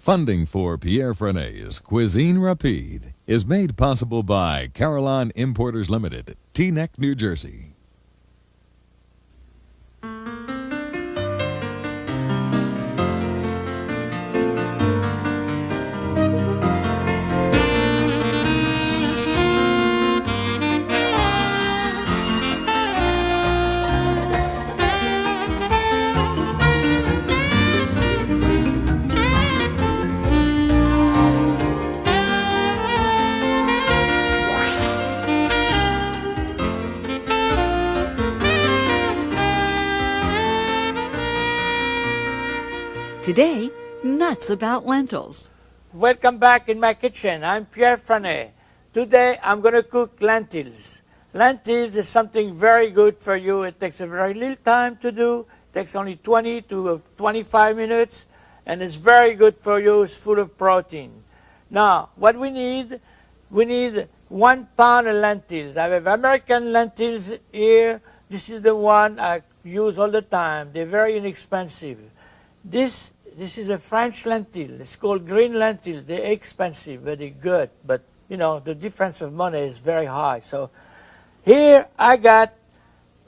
Funding for Pierre Franey's Cuisine Rapide is made possible by Caroline Importers Limited, Teaneck, New Jersey. Today, nuts about lentils. Welcome back in my kitchen. I'm Pierre Franey. Today I'm going to cook lentils. Lentils is something very good for you. It takes a very little time to do. It takes only 20 to 25 minutes, and it's very good for you. It's full of protein. Now, what we need 1 pound of lentils. I have American lentils here. This is the one I use all the time. They're very inexpensive. This is a French lentil. It's called green lentil. They're expensive, very good, but you know the difference of money is very high. So here I got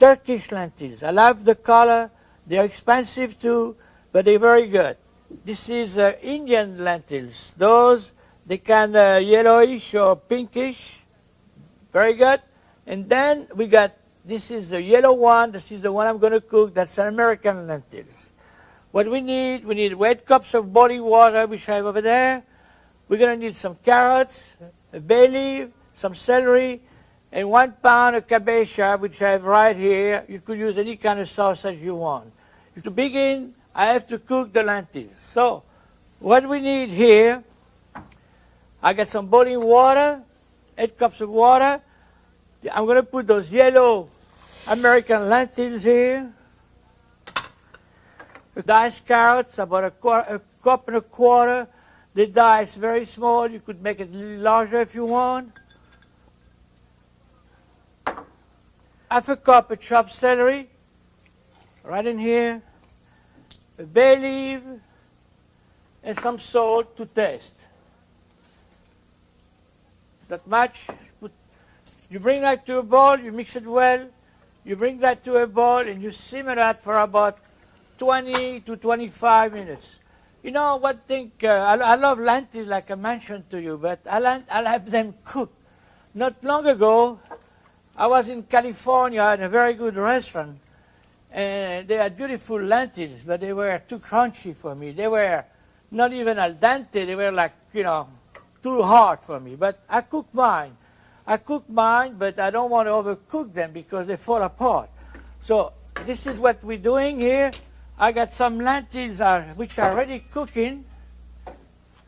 Turkish lentils. I love the color. They're expensive too, but they're very good. This is Indian lentils. Those they can yellowish or pinkish. Very good. And then we got this is the yellow one. This is the one I'm going to cook. That's an American lentils. What we need 8 cups of boiling water, which I have over there. We're going to need some carrots, a bay leaf, some celery, and 1 pound of cabbage, which I have right here. You could use any kind of sausage you want. To begin, I have to cook the lentils. So, what we need here, I got some boiling water, 8 cups of water. I'm going to put those yellow American lentils here. Diced carrots, about a cup and a quarter. The dice very small. You could make it a little larger if you want. Half a cup of chopped celery, right in here. A bay leaf, and some salt to taste. That much. You bring that to a bowl. You mix it well. You bring that to a bowl, and you simmer that for about 20 to 25 minutes. You know what thing, I love lentils like I mentioned to you, but I'll have them cooked. Not long ago, I was in California in a very good restaurant, and they had beautiful lentils, but they were too crunchy for me. They were not even al dente. They were like, you know, too hard for me. But I cook mine. But I don't want to overcook them because they fall apart. So this is what we're doing here. I got some lentils which are already cooking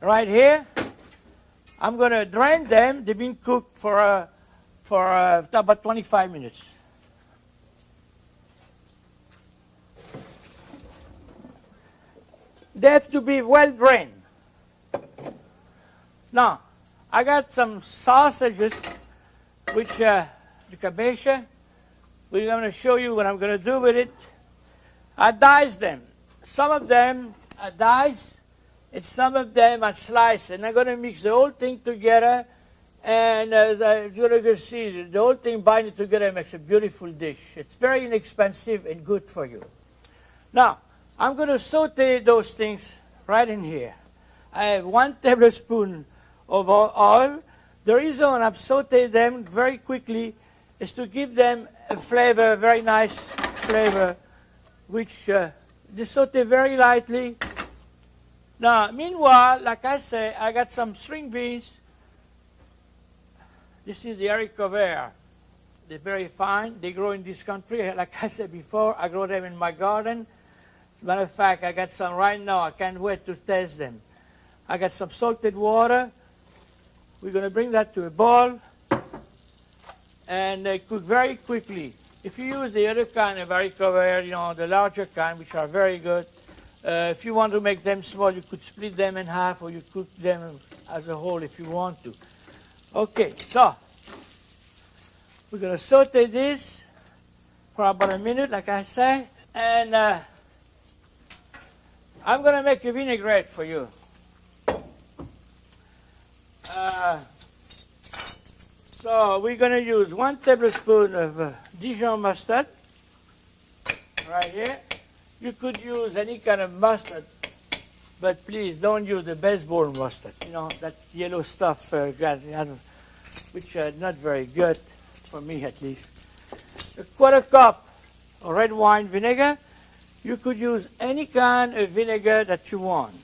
right here. I'm going to drain them. They've been cooked for about 25 minutes. They have to be well drained. Now, I got some sausages, which the cabbage. We're going to show you what I'm going to do with it. I dice them. Some of them I dice, and some of them I slice. And I'm going to mix the whole thing together. And you're going to see the whole thing binding together makes a beautiful dish. It's very inexpensive and good for you. Now, I'm going to saute those things right in here. I have 1 tablespoon of oil. The reason I'm sauteing them very quickly is to give them a flavor, a very nice flavor, which they saute very lightly. Now, meanwhile, like I say, I got some string beans. This is the haricot vert. They're very fine. They grow in this country. Like I said before, I grow them in my garden. As a matter of fact, I got some right now. I can't wait to taste them. I got some salted water. We're going to bring that to a bowl and cook very quickly. If you use the other kind of haricot vert, you know, the larger kind, which are very good, if you want to make them small, you could split them in half, or you cook them as a whole if you want to. Okay, so we're going to saute this for about a minute, like I say, and I'm going to make a vinaigrette for you. So we're going to use 1 tablespoon of Dijon mustard right here. You could use any kind of mustard, but please don't use the baseball mustard. You know, that yellow stuff, which is not very good, for me at least. A 1/4 cup of red wine vinegar. You could use any kind of vinegar that you want.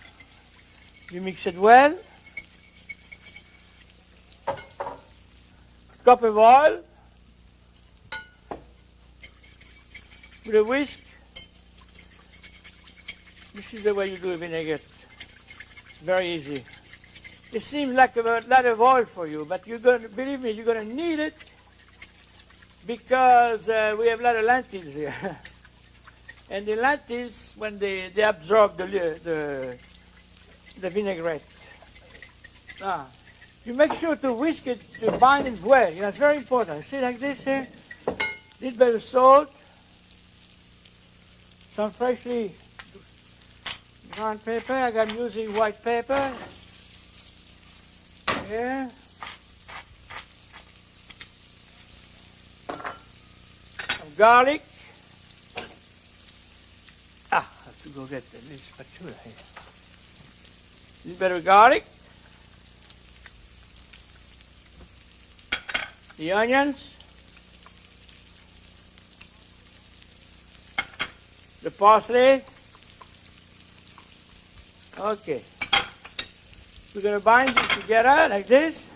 You mix it well. Cup of oil with a whisk. This is the way you do a vinegar. Very easy. It seems like a lot of oil for you, but you're going to, believe me, you're going to need it because we have a lot of lentils here. And the lentils, when they absorb the vinaigrette. Now, you make sure to whisk it to bind it well. You know, it's very important. See, like this here. Little bit of salt. Some freshly ground pepper. I'm using white pepper. Here. Some garlic. I have to go get the little spatula here. A little bit of garlic. The onions. The parsley. Okay. We're going to bind it together like this.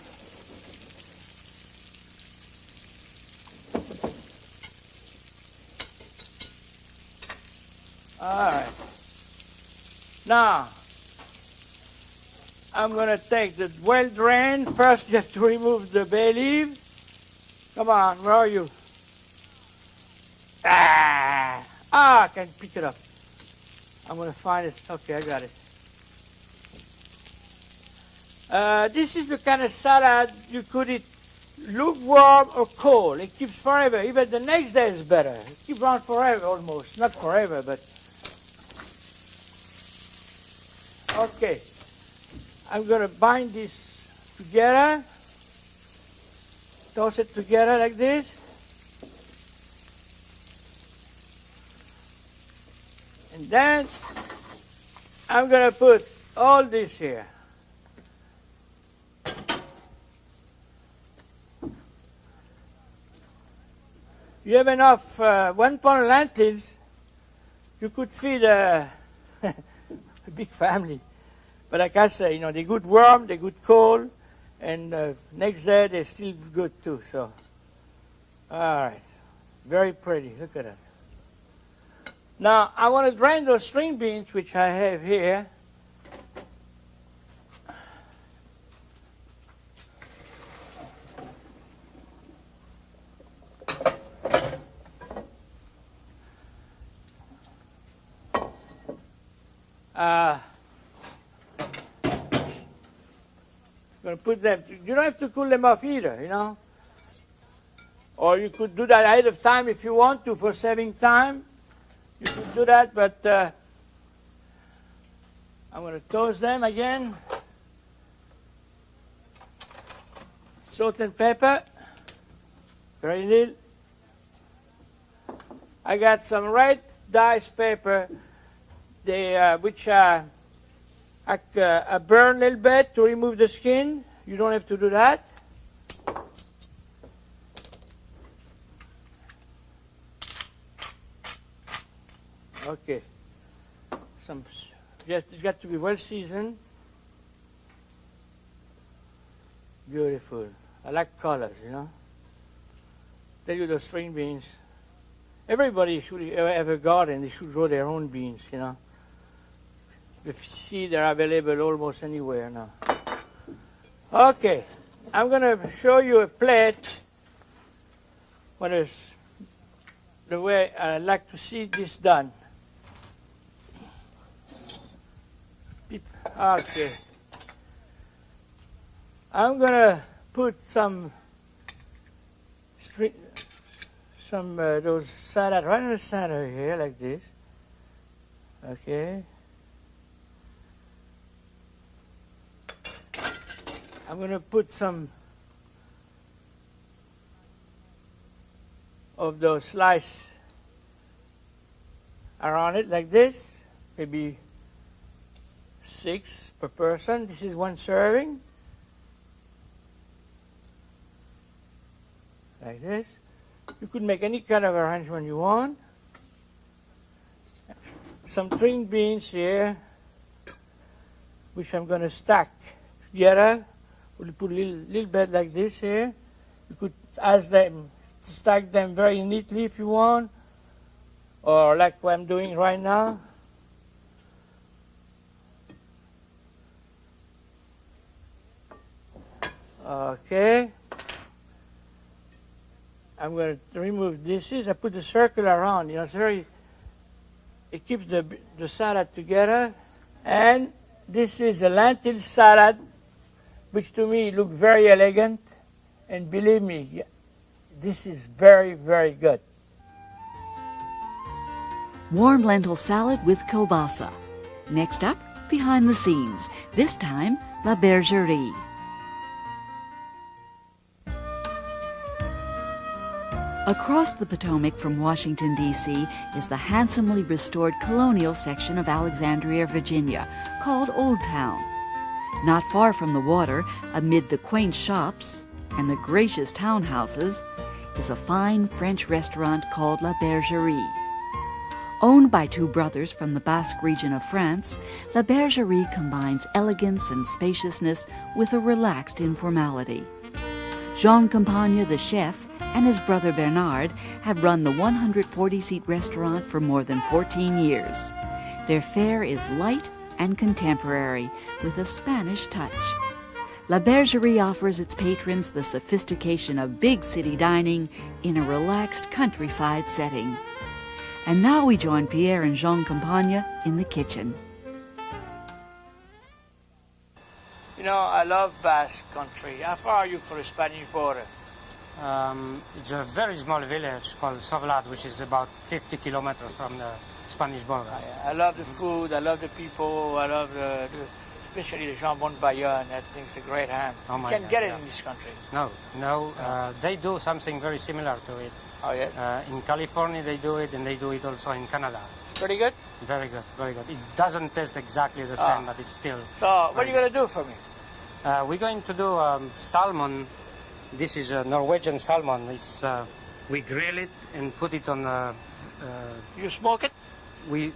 All right. Now, I'm going to take the well drained. First, you have to remove the bay leaf. Come on, where are you? I can pick it up. I'm going to find it. Okay, I got it. This is the kind of salad you could eat lukewarm or cold. It keeps forever. Even the next day is better. It keeps on forever almost. Not forever, but... Okay. I'm going to bind this together. Toss it together like this. And then I'm going to put all this here. You have enough 1 pound of lentils, you could feed a big family. But like I say, you know, they're good warm, they're good cold, and next day they're still good too. So, all right, very pretty. Look at that. Now I want to drain those string beans, which I have here. Going to put them. You don't have to cool them off either, you know. Or you could do that ahead of time if you want to for saving time. You could do that, but I'm going to toast them again. Salt and pepper, very little. I got some red diced pepper, which I burn a little bit to remove the skin. You don't have to do that. Okay. It's got to be well seasoned. Beautiful. I like colors, you know. Tell you those string beans. Everybody should have a garden. They should grow their own beans, you know. The seeds are available almost anywhere now. Okay. I'm going to show you a plate. What is the way I like to see this done. Okay. I'm going to put some those salad right in the center here like this. Okay. I'm going to put some of those slices around it like this, maybe 6 per person. This is 1 serving. Like this. You could make any kind of arrangement you want. Some string beans here, which I'm going to stack together. We'll put a little bit like this here. You could ask them to stack them very neatly if you want, or like what I'm doing right now. Okay. I'm going to remove this. I put the circle around. You know, it keeps the salad together. And this is a lentil salad, which to me look very elegant. And believe me, this is very, very good. Warm lentil salad with kielbasa. Next up, behind the scenes. This time, La Bergerie. Across the Potomac from Washington, D.C. is the handsomely restored colonial section of Alexandria, Virginia, called Old Town. Not far from the water, amid the quaint shops and the gracious townhouses, is a fine French restaurant called La Bergerie. Owned by 2 brothers from the Basque region of France, La Bergerie combines elegance and spaciousness with a relaxed informality. Jean Campagne, the chef, and his brother Bernard have run the 140-seat restaurant for more than 14 years. Their fare is light and contemporary, with a Spanish touch. La Bergerie offers its patrons the sophistication of big city dining in a relaxed countrified setting. And now we join Pierre and Jean Campagne in the kitchen. You know, I love Basque country. How far are you from the Spanish border? It's a very small village called Sovlat, which is about 50 kilometers from the Spanish border. I love the food, I love the people, I love especially the jambon Bayonne. That thing's a great ham. Oh you my can't God, get it yeah. in this country. No. They do something very similar to it. Oh, yes? In California they do it, and they do it also in Canada. It's pretty good? Very good, very good. It doesn't taste exactly the same, but it's still... So, what are you going to do for me? We're going to do salmon. This is a Norwegian salmon. It's we grill it and put it on. You smoke it? We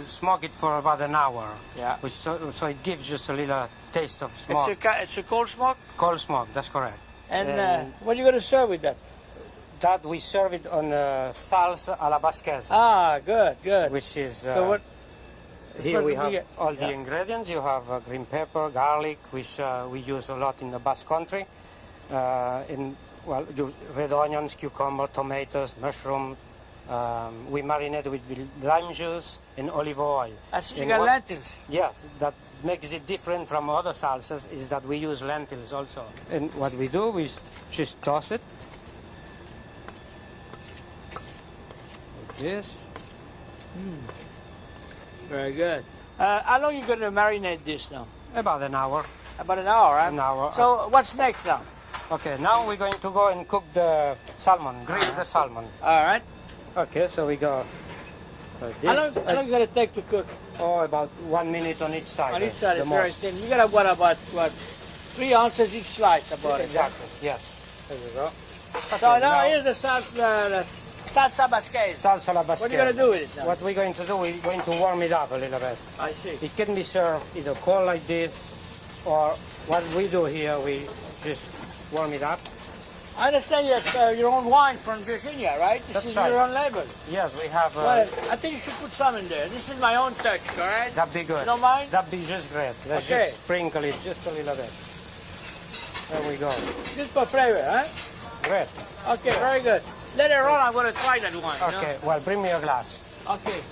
smoke it for about an hour. Yeah. So it gives just a little taste of smoke. It's a cold smoke? Cold smoke, that's correct. And what are you going to serve with that? That we serve it on salsa a la basquesa. Ah, good, good. Which is... so what? Here we have all the yeah. ingredients. You have green pepper, garlic, which we use a lot in the Basque country. Red onions, cucumber, tomatoes, mushroom. We marinate with lime juice and olive oil. I see you got lentils. Yes, that makes it different from other salsas is that we use lentils also. And what we do is just toss it. Like this. Very good. How long are you going to marinate this now? About an hour. About an hour, right? An hour. So what's next now? Okay, now we're going to go and cook the salmon, grill the salmon. All right. Okay, so we go like this. How long is it going to take to cook? Oh, about 1 minute on each side. On each side, the it's very most. thin. You got about 3 ounces each slice about Exactly, yes. There we go. So now here's the salsa basquesa. Salsa la basquesa. What are you going to do with it now? What we're going to do, we're going to warm it up a little bit. I see. It can be served either cold like this, or what we do here, we just warm it up. I understand you have your own wine from Virginia, right? This That's is right. your own label. Yes, we have... Well, I think you should put some in there. This is my own touch, all right? that'd be good. You don't mind? That'd be just great. Let's Okay. just sprinkle it just a little bit. There we go. Just for flavor, huh? Great. Okay, very good. Later on, I'm going to try that one. Okay, well, bring me a glass. Okay.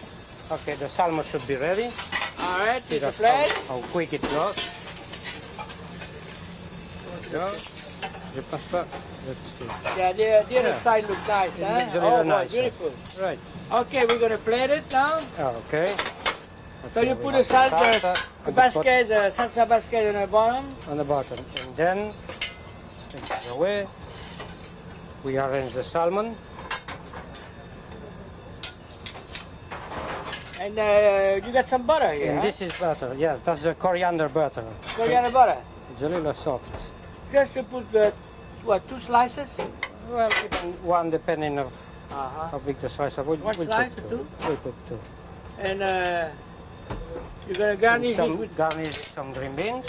Okay, the salmon should be ready. All right, See here's the that's plate. how quick it goes. There we go. Let's see. Yeah, the other side looks nice, It huh? looks a little boy, nicer. beautiful. Right. Okay, we're going to plate it now. Okay. So you put a salsa basket, salsa basket on the bottom? On the bottom. And then, take it away. We arrange the salmon. And you got some butter here, And huh? this is butter. Yeah, that's the coriander butter. Coriander butter. It's a little soft. Just to put, what, 2 slices? Well, even one depending of Uh-huh. how big the slice of. We'll One slice or put two? We'll put 2. And you're going to garnish it with... Garnish some green beans.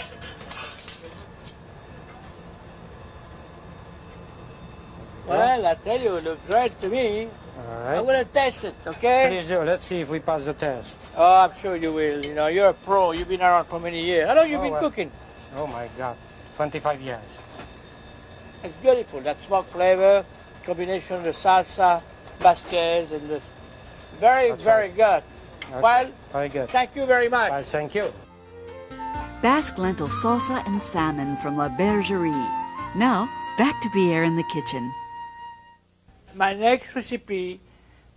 Well, I tell you, it looks great to me. All right. I'm going to test it, okay? Please do. Let's see if we pass the test. Oh, I'm sure you will. You know, you're a pro. You've been around for many years. How long you been well. cooking? Oh my God, 25 years. It's beautiful. That smoke flavor, combination of the salsa, basquez, and the very, That's very good. Okay. Well, Very good. thank you very much. Well, thank you. Basque lentil salsa and salmon from La Bergerie. Now, back to Pierre in the kitchen. My next recipe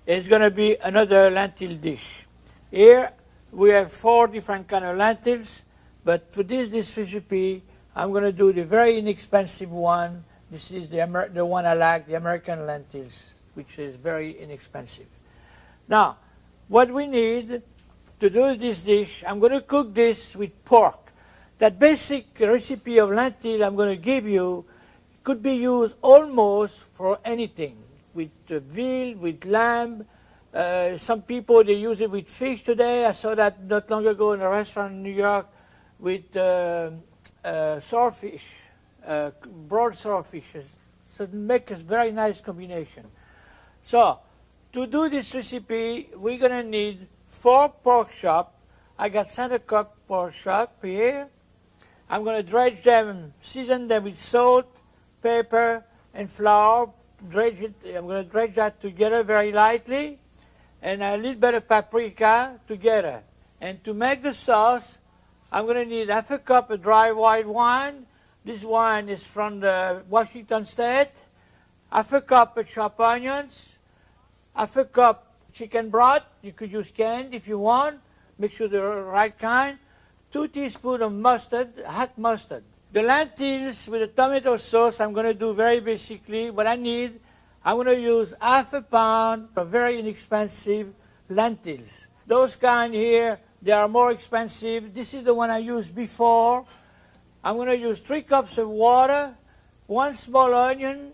is going to be another lentil dish. Here we have 4 different kind of lentils, but for this recipe, I'm going to do the very inexpensive one. This is the one I like, the American lentils, which is very inexpensive. Now, what we need to do this dish, I'm going to cook this with pork. That basic recipe of lentil I'm going to give you could be used almost for anything, with veal, with lamb. Some people, they use it with fish today. I saw that not long ago in a restaurant in New York with swordfish, broad swordfishes. So it makes a very nice combination. So, to do this recipe, we're going to need 4 pork chops. I got center cup pork chop here. I'm going to dredge them, season them with salt, pepper, and flour. Dredge it. I'm going to dredge that together very lightly, and a little bit of paprika together. And to make the sauce, I'm going to need half a cup of dry white wine. This wine is from the Washington State. Half a cup of chopped onions. Half a cup chicken broth. You could use canned if you want. Make sure the right kind. 2 teaspoons of mustard, hot mustard. The lentils with the tomato sauce, I'm going to do very basically what I need. I'm going to use half a pound of very inexpensive lentils. Those kind here, they are more expensive. This is the one I used before. I'm going to use 3 cups of water, 1 small onion,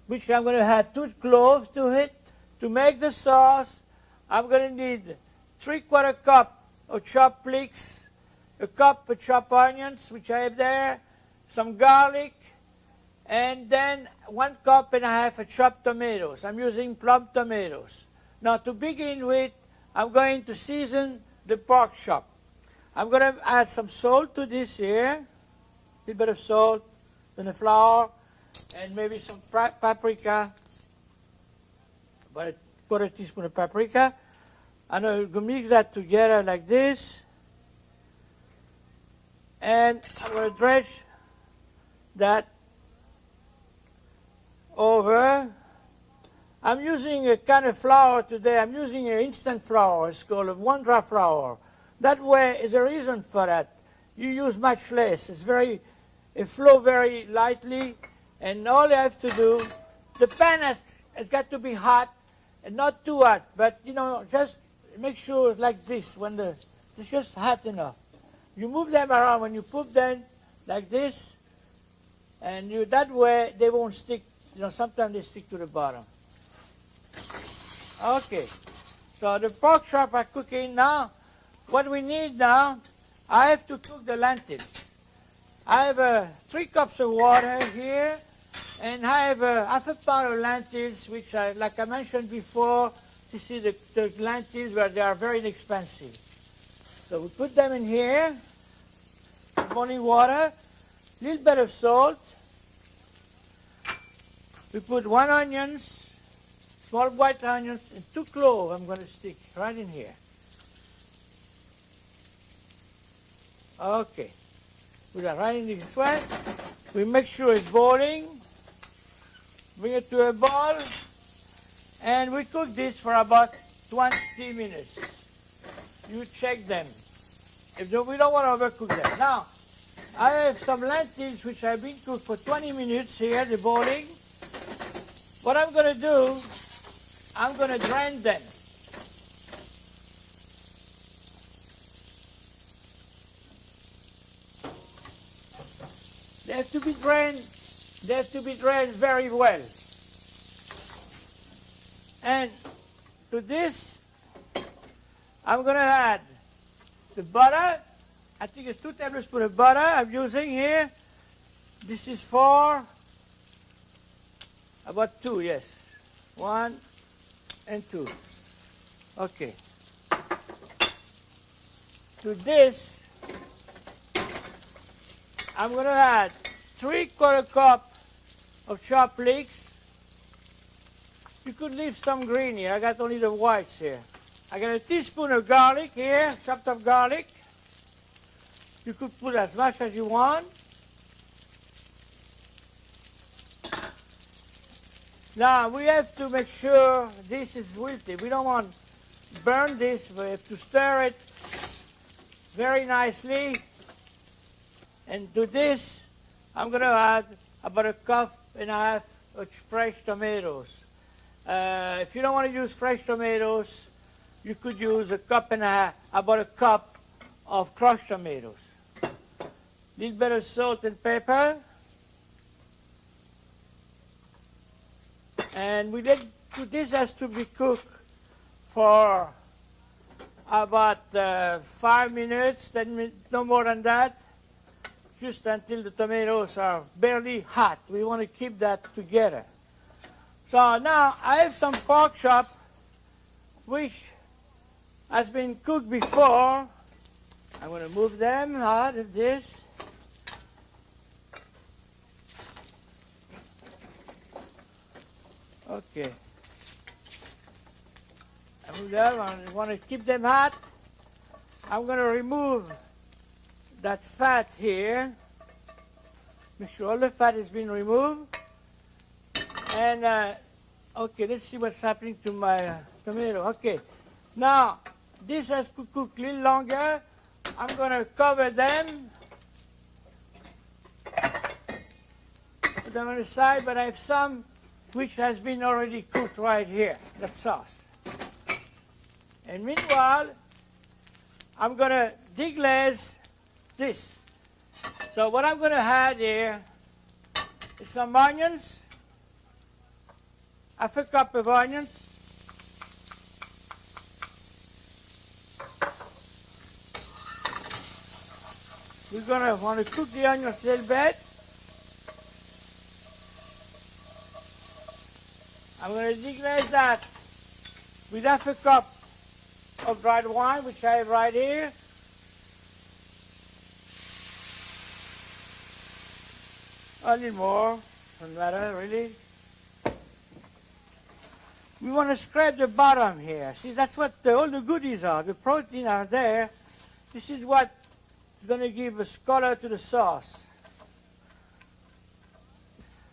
which I'm going to add 2 cloves to it. To make the sauce, I'm going to need 3/4 cup of chopped leeks, a cup of chopped onions, which I have there, some garlic, and then 1.5 cups of chopped tomatoes. I'm using plum tomatoes. Now, to begin with, I'm going to season the pork chop. I'm going to add some salt to this here, a little bit of salt, then the flour, and maybe some paprika, about a 1/4 teaspoon of paprika. And I'm going to mix that together like this. And I'm going to dredge that over. I'm using a kind of flour today. I'm using an instant flour. It's called a one-drop flour. That way is a reason for that. You use much less. It flows very lightly, and all you have to do, the pan has got to be hot and not too hot, but just make sure it's like this when it's just hot enough. You move them around when you put them like this, and that way they won't stick. Sometimes they stick to the bottom. Okay, so the pork chop are cooking now. What we need now, I have to cook the lentils. I have 3 cups of water here, and I have half a pound of lentils, which, like I mentioned before, this is the lentils where they are very inexpensive. So we put them in here, boiling water, a little bit of salt. We put 1 onion, small white onions, and 2 cloves I'm going to stick right in here. Okay. Put that right in this way. We make sure it's boiling. Bring it to a boil. And we cook this for about 20 minutes. You check them. We don't want to overcook them. Now, I have some lentils which have been cooked for 20 minutes here, the boiling. What I'm going to do, I'm going to drain them. They have to be drained. They have to be drained very well. And to this, I'm going to add the butter. I think it's 2 tablespoons of butter I'm using here. This is for about 2, yes. 1 and 2. Okay. To this, I'm going to add 3/4 cup of chopped leeks. You could leave some green here. I got only the whites here. I got a teaspoon of garlic here, chopped up garlic. You could put as much as you want. Now we have to make sure this is wilted. We don't want to burn this. We have to stir it very nicely. And to this, I'm going to add about 1.5 cups of fresh tomatoes. If you don't want to use fresh tomatoes, you could use 1.5 cups, about 1 cup of crushed tomatoes. Little bit of salt and pepper. And this has to be cooked for about 5 minutes, 10 minutes, no more than that, just until the tomatoes are barely hot. We want to keep that together. So now I have some pork chop which has been cooked before. I'm going to move them out of this. Okay. I move them. I want to keep them hot. I'm going to remove that fat here. Make sure all the fat has been removed. And, okay, let's see what's happening to my tomato. Okay. Now, this has to cook a little longer. I'm going to cover them. Put them on the side, but I have some which has been already cooked right here, that sauce. And meanwhile, I'm going to deglaze this. So what I'm going to add here is some onions, 1/2 cup of onions, we're going to want to cook the onions a little bit. I'm going to deglaze that with 1/2 cup of dried wine, which I have right here. A little more, doesn't matter really. We want to scrape the bottom here. See, that's what all the goodies are. The protein are there. This is what is going to give a color to the sauce.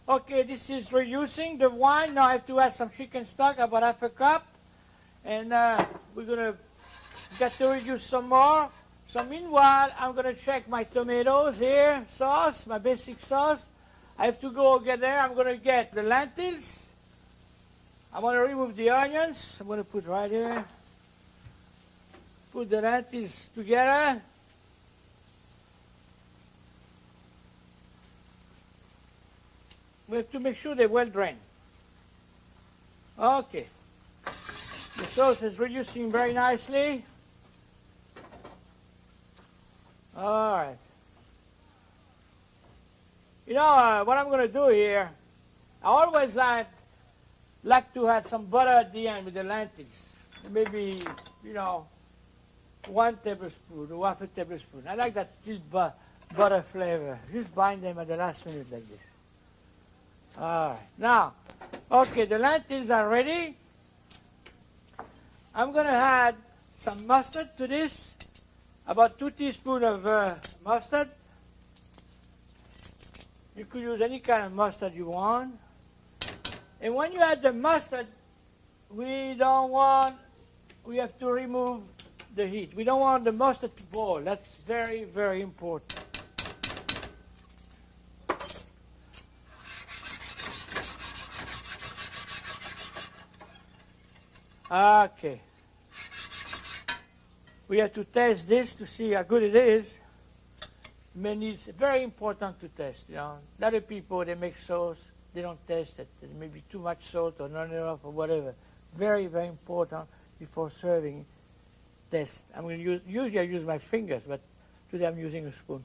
Okay, this is reducing the wine. Now I have to add some chicken stock, about 1/2 cup. And we're going to get to reduce some more. So meanwhile, I'm going to check my tomatoes here, sauce, my basic sauce. I have to go get there. I'm going to get the lentils. I'm going to remove the onions. I'm going to put right here. Put the lentils together. We have to make sure they're well drained. Okay. The sauce is reducing very nicely. All right. You know, what I'm going to do here, I always like to add some butter at the end with the lentils. Maybe, 1 tablespoon or 1/2 tablespoon. I like that little butter flavor. Just bind them at the last minute like this. All right. Now, okay, the lentils are ready. I'm going to add some mustard to this, about 2 teaspoons of mustard. You could use any kind of mustard you want. And when you add the mustard, we have to remove the heat. We don't want the mustard to boil. That's very, very important. Okay. We have to test this to see how good it is. It's very important to test. You know, a lot of people, they make sauce, they don't test it. There may be too much salt or not enough or whatever. Very, very important before serving. Test. I'm going to use. Usually I use my fingers, but today I'm using a spoon.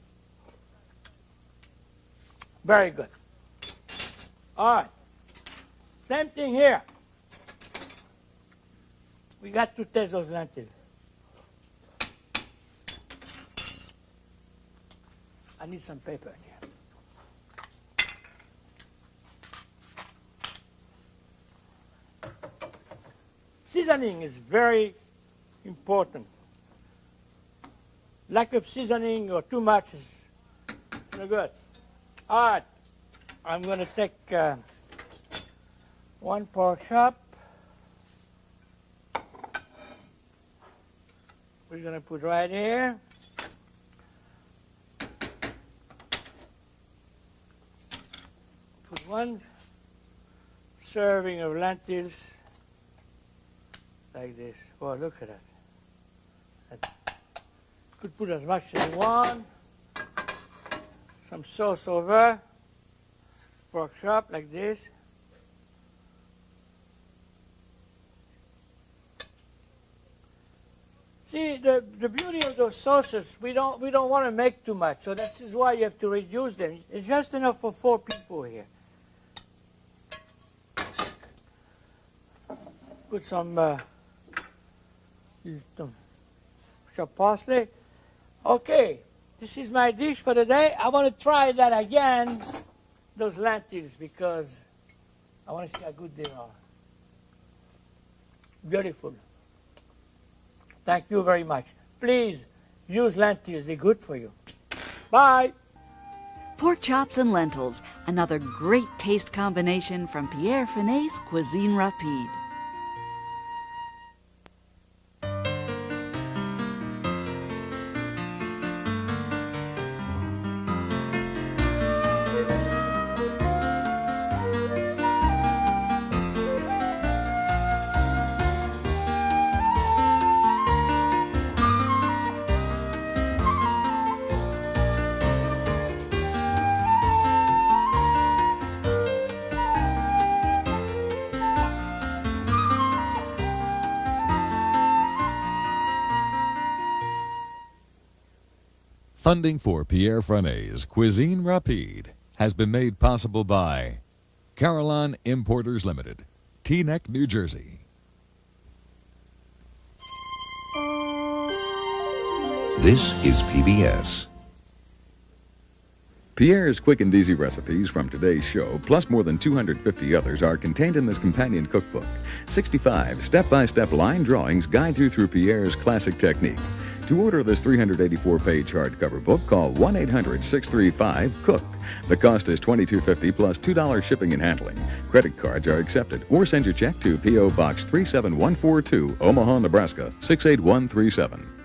Very good. All right. Same thing here. We got to test those lentils. I need some paper in here. Seasoning is very important. Lack of seasoning or too much is no good. All right. I'm going to take one pork chop. We're going to put right here. Put one serving of lentils like this. Oh, look at that. Could put as much as you want. Some sauce over. Pork chop like this. See, the beauty of those sauces, we don't want to make too much, so this is why you have to reduce them. It's just enough for 4 people here. Put some chopped parsley. Okay, this is my dish for the day. I want to try that again, those lentils, because I want to see how good they are. Beautiful. Thank you very much. Please use lentils. They're good for you. Bye. Pork chops and lentils, another great taste combination from Pierre Franey's Cuisine Rapide. Funding for Pierre Franey's Cuisine Rapide has been made possible by Carillon Importers Limited, Teaneck, New Jersey. This is PBS. Pierre's quick and easy recipes from today's show, plus more than 250 others, are contained in this companion cookbook. 65 step-by-step line drawings guide you through Pierre's classic technique. To order this 384-page hardcover book, call 1-800-635-COOK. The cost is $22.50 plus $2 shipping and handling. Credit cards are accepted, or send your check to P.O. Box 37142, Omaha, Nebraska 68137.